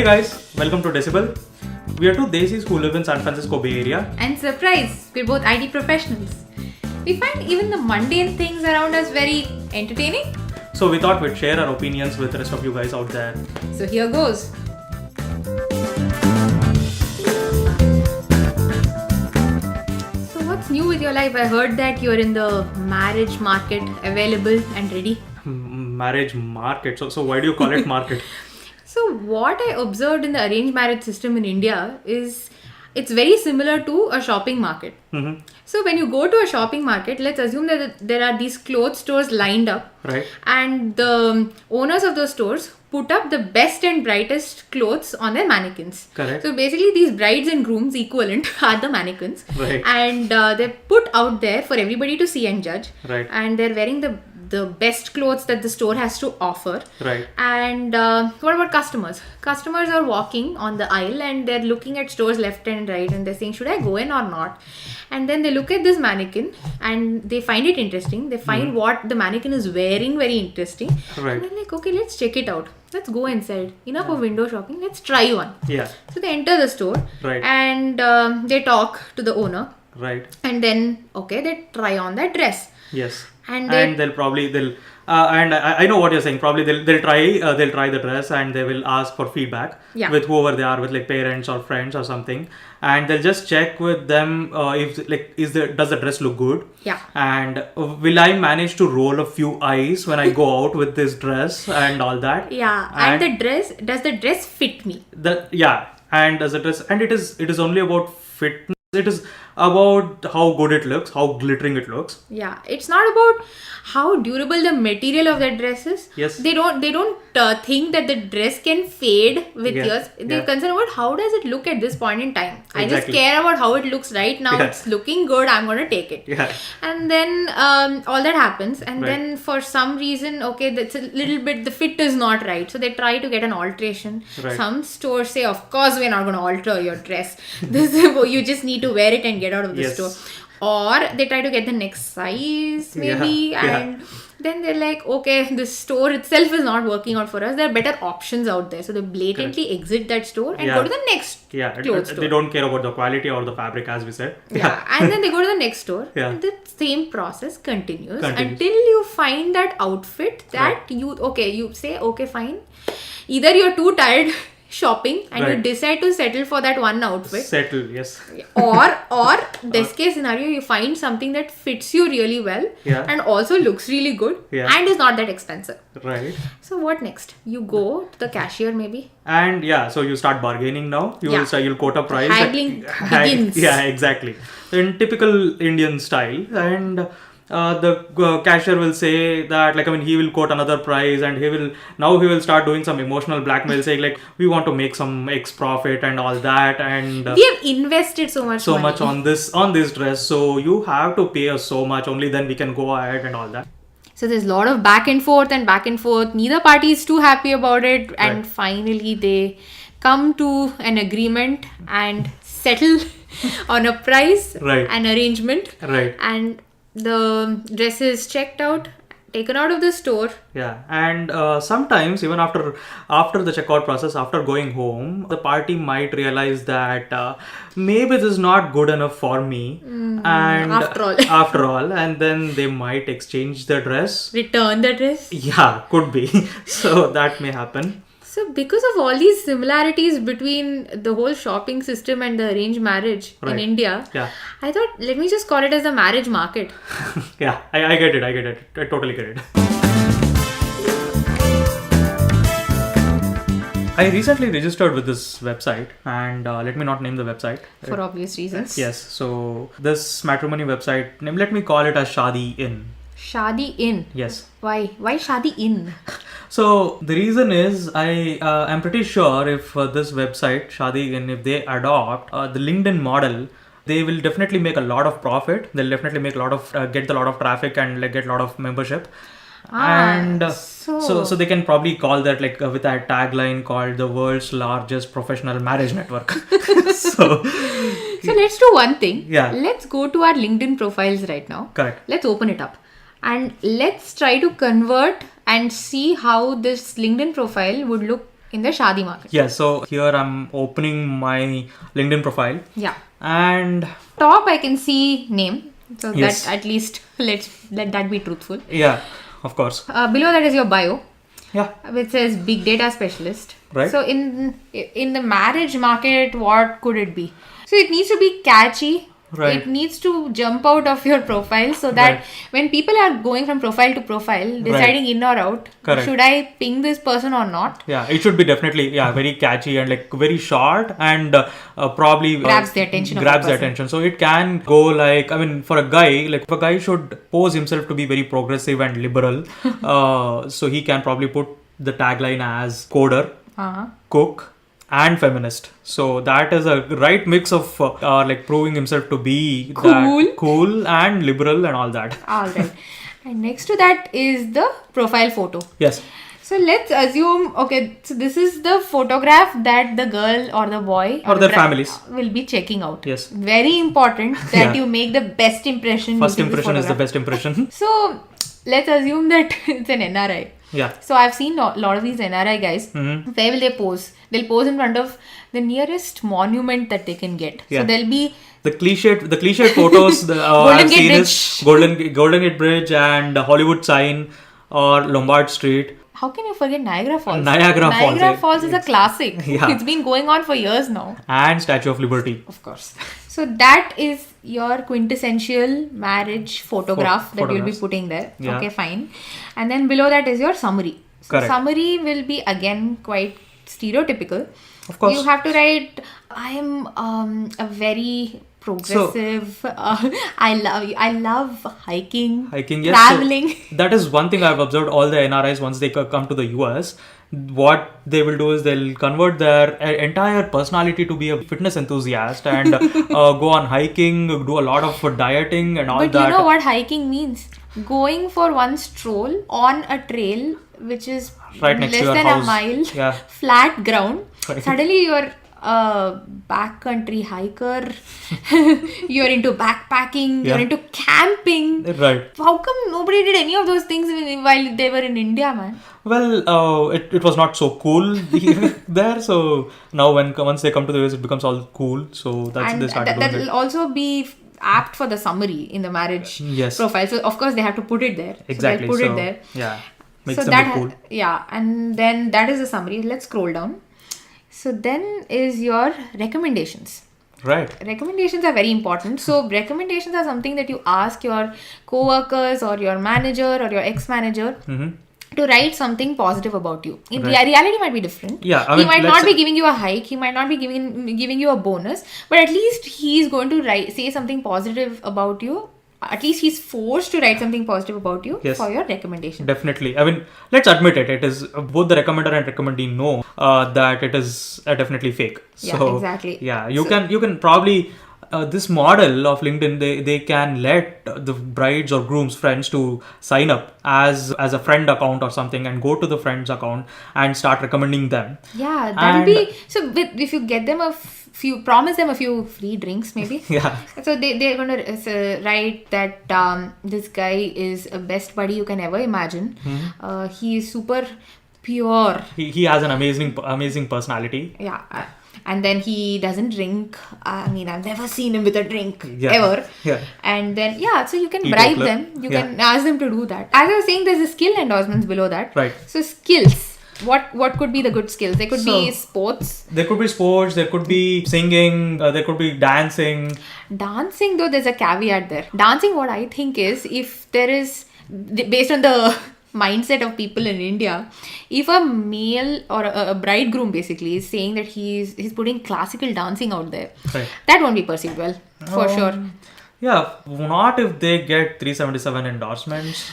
Hey guys, welcome to desiBel. We are two desis who live in San Francisco Bay Area. And surprise, we're both IT professionals. We find even the mundane things around us very entertaining. So we thought we'd share our opinions with the rest of you guys out there. So here goes. So what's new with your life? I heard that you're in the marriage market, available and ready. Marriage market. So why do you call it market? So what I observed in the arranged marriage system in India is it's very similar to a shopping market. Mm-hmm. So when you go to a shopping market, let's assume that there are these clothes stores lined up. Right. And the owners of those stores put up the best and brightest clothes on their mannequins. Correct. So basically these brides and grooms equivalent are the mannequins. Right. And they're put out there for everybody to see and judge. Right. And they're wearing the best clothes that the store has to offer. Right. And what about customers? Customers are walking on the aisle and they're looking at stores left and right and they're saying, should I go in or not? And then they look at this mannequin and they find it interesting. They find what the mannequin is wearing very interesting. Right. And they're like, okay, let's check it out. Let's go inside. Enough of window shopping. Let's try one. Yeah. So they enter the store. Right. And they talk to the owner. Right. And then, okay, they try on that dress. Yes. And I know what you're saying. Probably they'll try the dress and they will ask for feedback with whoever they are, with like parents or friends or something, and they'll just check with them does the dress look good? Yeah. And will I manage to roll a few eyes when I go out with this dress and all that? Yeah. And does the dress fit me? And does the dress, and it is only about fitness. It is about how good it looks, how glittering it looks. Yeah, it's not about how durable the material of that dress is. Yes. They don't think that the dress can fade with years. They're concerned about how does it look at this point in time. Exactly. I just care about how it looks right now. Yeah. It's looking good. I'm going to take it. Yeah. And then all that happens. And then for some reason, okay, that's a little bit, the fit is not right. So they try to get an alteration. Right. Some stores say, of course, we're not going to alter your dress. You just need to wear it and get out of the store. Or they try to get the next size maybe and then they're like, okay, this store itself is not working out for us. There are better options out there. So they blatantly exit that store and go to the next clothes store. They don't care about the quality or the fabric, as we said. And then they go to the next store and the same process continues until you find that outfit that you say, okay, fine. Either you're too tired shopping and you decide to settle for that one outfit. Or best case scenario, you find something that fits you really well and also looks really good and is not that expensive. Right. So what next? You go to the cashier maybe. And so you start bargaining now. You'll quote a price. Haggling begins. Yeah, exactly. In typical Indian style. And the cashier will say that, he will quote another price and he will start doing some emotional blackmail, saying we want to make some X profit and all that, and we have invested so much on this dress, so you have to pay us so much, only then we can go ahead and all that. So there's a lot of back and forth. Neither party is too happy about it, and finally they come to an agreement and settle on a price, an arrangement, and the dress is checked out, taken out of the store. Yeah, and sometimes even after the checkout process, after going home, the party might realize that maybe this is not good enough for me. And after all, and then they might exchange the dress. Return the dress? Yeah, could be. So that may happen. So because of all these similarities between the whole shopping system and the arranged marriage in India, I thought, let me just call it as the marriage market. I get it. I totally get it. I recently registered with this website, and let me not name the website. For obvious reasons. Yes, so this matrimony website, let me call it as Shadi Inn. Shadi Inn? Yes. Why Shadi Inn? So the reason is I'm pretty sure if this website Shadi Inn, if they adopt the LinkedIn model, they will definitely make a lot of profit. They'll definitely make get a lot of traffic and get a lot of membership. So they can probably call that with that tagline called the world's largest professional marriage network. So let's do one thing. Yeah. Let's go to our LinkedIn profiles right now. Correct. Let's open it up. And let's try to convert and see how this LinkedIn profile would look in the Shadi market. Yeah, so here I'm opening my LinkedIn profile. Yeah. And top I can see name. So yes. that at least let that be truthful. Yeah, of course. Below that is your bio. Yeah. Which says big data specialist. Right. So in the marriage market, what could it be? So it needs to be catchy. Right. It needs to jump out of your profile so that when people are going from profile to profile, deciding in or out, should I ping this person or not? Yeah, it should be definitely very catchy and like very short and probably grabs the attention. So it can go like, I mean, for a guy, like if a guy should pose himself to be very progressive and liberal, so he can probably put the tagline as coder, cook, and feminist. So that is a right mix of like proving himself to be cool and liberal and all that. All right. And next to that is the profile photo. Yes. So let's assume, so this is the photograph that the girl or the boy or their families will be checking out. Yes. Very important that you make the best impression. First impression is the best impression. So let's assume that it's an NRI. Yeah. So I've seen a lot of these NRI guys. Mm-hmm. Where will they pose? They'll pose in front of the nearest monument that they can get. Yeah. So there'll be the cliched photos. Golden Gate Bridge. Golden Gate Bridge and Hollywood sign or Lombard Street. How can you forget Niagara Falls? Niagara Falls is a classic. Yeah. It's been going on for years now. And Statue of Liberty. Of course. So that is your quintessential marriage photograph that you'll be putting there. Yeah. Okay, fine. And then below that is your summary. So correct. Summary will be again quite stereotypical. Of course. You have to write, I am a very progressive. I love hiking. Yes. Traveling. So that is one thing I've observed. All the NRIs, once they come to the US, what they will do is they'll convert their entire personality to be a fitness enthusiast and go on hiking, do a lot of dieting and all that. But you know what hiking means? Going for one stroll on a trail which is right next less to your than house. A mile, yeah. Flat ground. Right. Suddenly you're a backcountry hiker, you're into backpacking, you're into camping. Right. How come nobody did any of those things while they were in India, man? Well, it was not so cool there. So now once they come to the US, it becomes all cool. So that's they started doing it. That will also be apt for the summary in the marriage profile. So of course they have to put it there. Exactly. So they'll put it there. Yeah. Makes so them look cool. Yeah, and then that is the summary. Let's scroll down. So then is your recommendations. Right. Recommendations are very important. So recommendations are something that you ask your co-workers or your manager or your ex-manager to write something positive about you. In reality might be different. Yeah, he might not be giving you a hike. He might not be giving you a bonus. But at least he's going to say something positive about you. At least he's forced to write something positive about you for your recommendation. Definitely. I mean, let's admit it. It is both the recommender and recommendee know that it is definitely fake. So, exactly. Yeah, you can probably this model of LinkedIn. They can let the brides or groom's friends to sign up as a friend account or something and go to the friend's account and start recommending them. Yeah, that'll be so. If you get them promise them a few free drinks maybe. Yeah. So they're going to write that this guy is a best buddy you can ever imagine. He is super pure. He has an amazing personality. Yeah. And then he doesn't drink. I mean, I've never seen him with a drink ever. Yeah. And then, so you can bribe them. You can ask them to do that. As I was saying, there's the skill endorsements below that. Right. So skills. What could be the good skills? There could be sports. There could be sports. There could be singing. There could be dancing. Dancing, though, there's a caveat there. Dancing, what I think is, if there is, based on the mindset of people in India, if a male or a bridegroom basically is saying that he's putting classical dancing out there, that won't be perceived well, for sure. Yeah, not if they get 377 endorsements.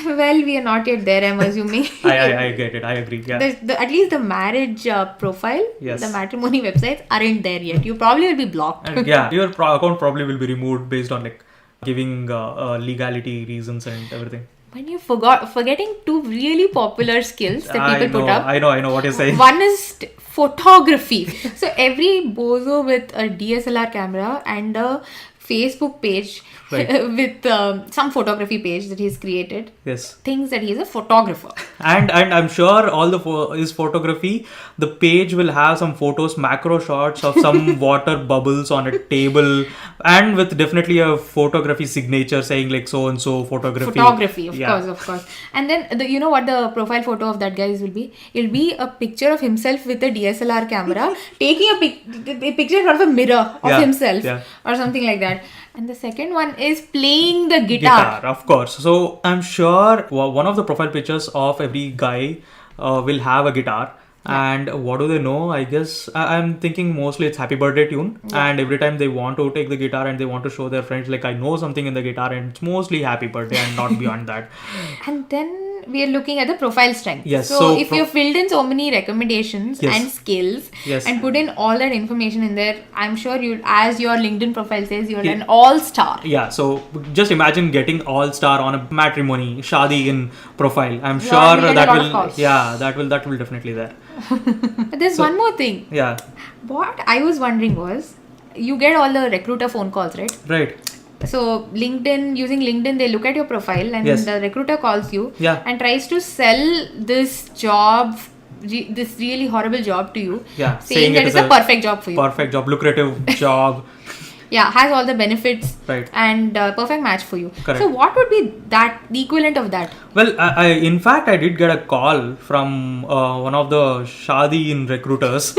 Well, we are not yet there, I'm assuming. I get it. I agree. Yeah. At least the marriage profile, the matrimony websites aren't there yet. You probably will be blocked. And your account probably will be removed based on like giving legality reasons and everything. When you're forgetting two really popular skills that people put up. I know what you're saying. One is photography. So every bozo with a DSLR camera and a Facebook page with some photography page that he's created. Yes. Thinks that he's a photographer. And I'm sure all his photography, the page will have some photos, macro shots of some water bubbles on a table, and with definitely a photography signature saying like so and so photography. Of course. And then you know what the profile photo of that guy will be? It'll be a picture of himself with a DSLR camera taking a picture in front of a mirror of himself or something like that. And the second one is playing the guitar. Of course. So I'm sure one of the profile pictures of every guy will have a guitar. And what do they know? I guess I'm thinking mostly it's happy birthday tune. And every time they want to take the guitar and they want to show their friends like I know something in the guitar, and it's mostly happy birthday and not beyond that. And then we are looking at the profile strength. Yes. So if you've filled in so many recommendations and skills and put in all that information in there, I'm sure you, as your LinkedIn profile says, you're an all-star. Yeah. So just imagine getting all-star on a matrimony, shadi in profile. I'm sure that will definitely there. But there's one more thing. Yeah. What I was wondering was, you get all the recruiter phone calls, right? Right. So using LinkedIn, they look at your profile and the recruiter calls you and tries to sell this job, this really horrible job to you, saying that it's a perfect job for you. Perfect job, lucrative job. Has all the benefits and perfect match for you. Correct. So what would be the equivalent of that? Well, in fact, I did get a call from one of the Shadi in recruiters.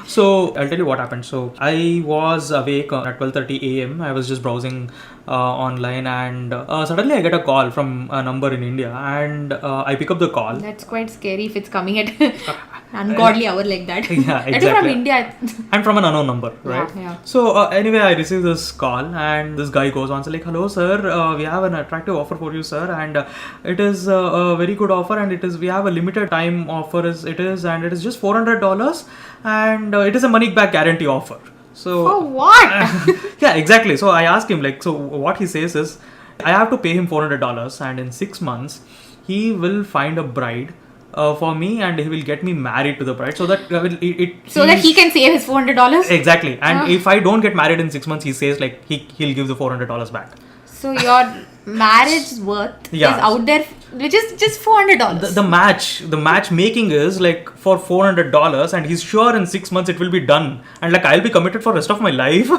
So I'll tell you what happened. So I was awake at 12:30 a.m. I was just browsing online, and suddenly I get a call from a number in India, and I pick up the call. That's quite scary if it's coming at ungodly hour like that. Yeah, exactly. That is from India. And from an unknown number, right? Yeah. So anyway, I received this call, and this guy goes on, so like, hello sir, we have an attractive offer for you, sir, and it is a very good offer, and we have a limited time offer, and it is just $400, and it is a money back guarantee offer. So for what? Yeah, exactly. So I asked him so what he says is, I have to pay him $400, and in 6 months he will find a bride for me, and he will get me married to the bride, so that that he can save his $400. Exactly. And if I don't get married in 6 months, he says like he'll give the $400 back. So your marriage worth is out there, which is just $400. The matchmaking is like for $400, and he's sure in 6 months it will be done, and like I'll be committed for rest of my life.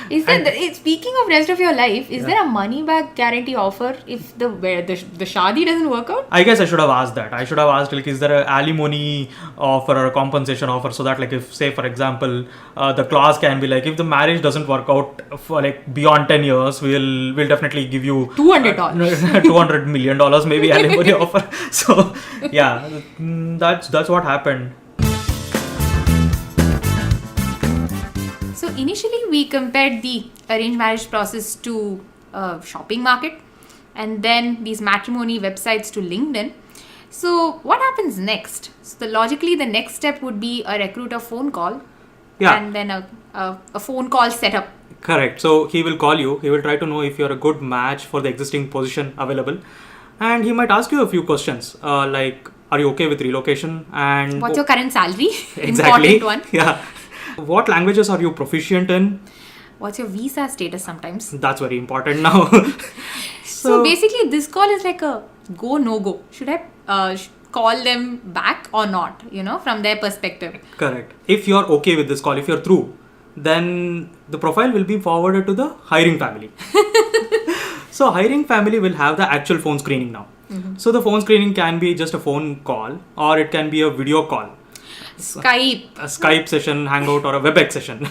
Speaking of rest of your life, is there a money back guarantee offer if the shadi doesn't work out? I guess I should have asked that. I should have asked like, is there a alimony offer or a compensation offer, so that like if, say for example, the clause can be like, if the marriage doesn't work out for like beyond 10 years, we'll definitely give you $200. $200 million maybe alimony offer. So yeah, that's what happened. So initially we compared the arranged marriage process to a shopping market, and then these matrimony websites to LinkedIn. So what happens next? So logically the next step would be a recruiter phone call and then a phone call setup. Correct. So he will call you. He will try to know if you're a good match for the existing position available, and he might ask you a few questions like, are you okay with relocation, and what's your current salary? Exactly. Important one. Yeah. What languages are you proficient in? What's your visa status sometimes? That's very important now. So basically this call is like a go, no go. Should I call them back or not? From their perspective. Correct. If you're okay with this call, if you're through, then the profile will be forwarded to the hiring family. So hiring family will have the actual phone screening now. Mm-hmm. So the phone screening can be just a phone call, or it can be a video call. Skype. A Skype session, Hangout, or a WebEx session.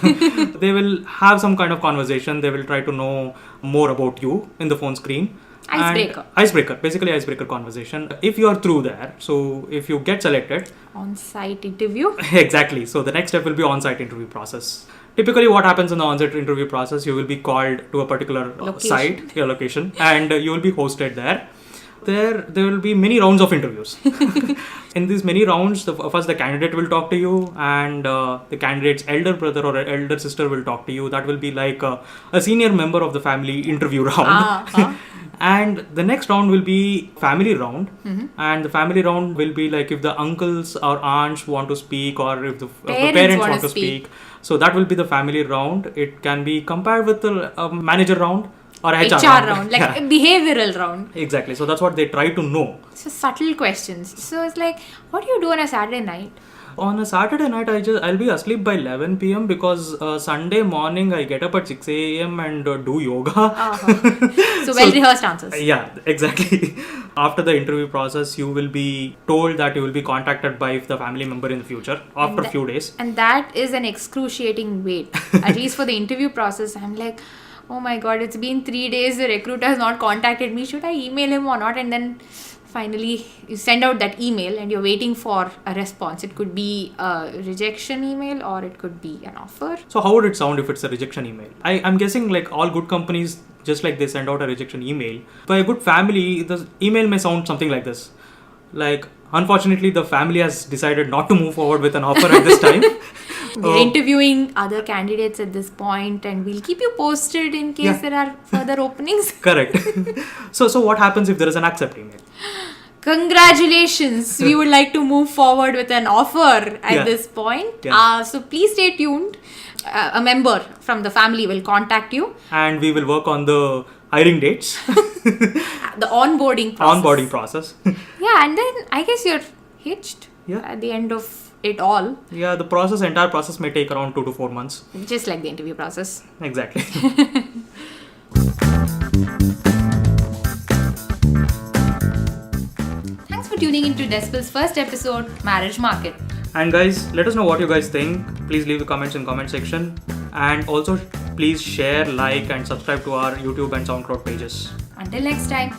They will have some kind of conversation. They will try to know more about you in the phone screen. Icebreaker. Basically icebreaker conversation. If you are through there, so if you get selected. On-site interview. Exactly. So the next step will be on-site interview process. Typically what happens in the on-site interview process, you will be called to a particular location, and you will be hosted there. There will be many rounds of interviews. In these many rounds, first the candidate will talk to you, and the candidate's elder brother or elder sister will talk to you. That will be like a senior member of the family interview round. And the next round will be family round. Mm-hmm. And the family round will be like if the uncles or aunts want to speak, or if the parents want to speak. So that will be the family round. It can be compared with the manager round. Or HR round, like a behavioral round. Exactly. So that's what they try to know. So subtle questions. So it's like, what do you do on a Saturday night? On a Saturday night, I'll be asleep by 11 p.m. because Sunday morning I get up at 6 a.m. and do yoga. So well-rehearsed answers. Yeah, exactly. After the interview process, you will be told that you will be contacted by the family member in the future after a few days. And that is an excruciating wait. At least for the interview process, I'm like, oh my god, it's been 3 days, the recruiter has not contacted me. Should I email him or not? And then finally you send out that email and you're waiting for a response. It could be a rejection email or it could be an offer. So how would it sound if it's a rejection email? I'm guessing like all good companies, just like they send out a rejection email. By a good family, the email may sound something like this. Like, unfortunately, the family has decided not to move forward with an offer at this time. We're interviewing other candidates at this point and we'll keep you posted in case there are further openings. Correct. So what happens if there is an accept email? Congratulations! We would like to move forward with an offer at this point. So please stay tuned. A member from the family will contact you. And we will work on the hiring dates. The onboarding process. Yeah, and then I guess you're hitched at the end of it all. Yeah, the entire process may take around 2 to 4 months. Just like the interview process. Exactly. Thanks for tuning into desiBel's first episode, Marriage Market. And guys, let us know what you guys think. Please leave the comments in comment section. And also, please share, like and subscribe to our YouTube and SoundCloud pages. Until next time.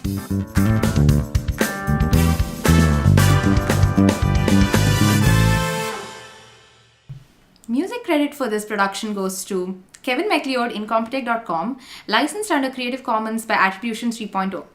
Music credit for this production goes to Kevin MacLeod, Incompetech.com, licensed under Creative Commons by Attribution 3.0.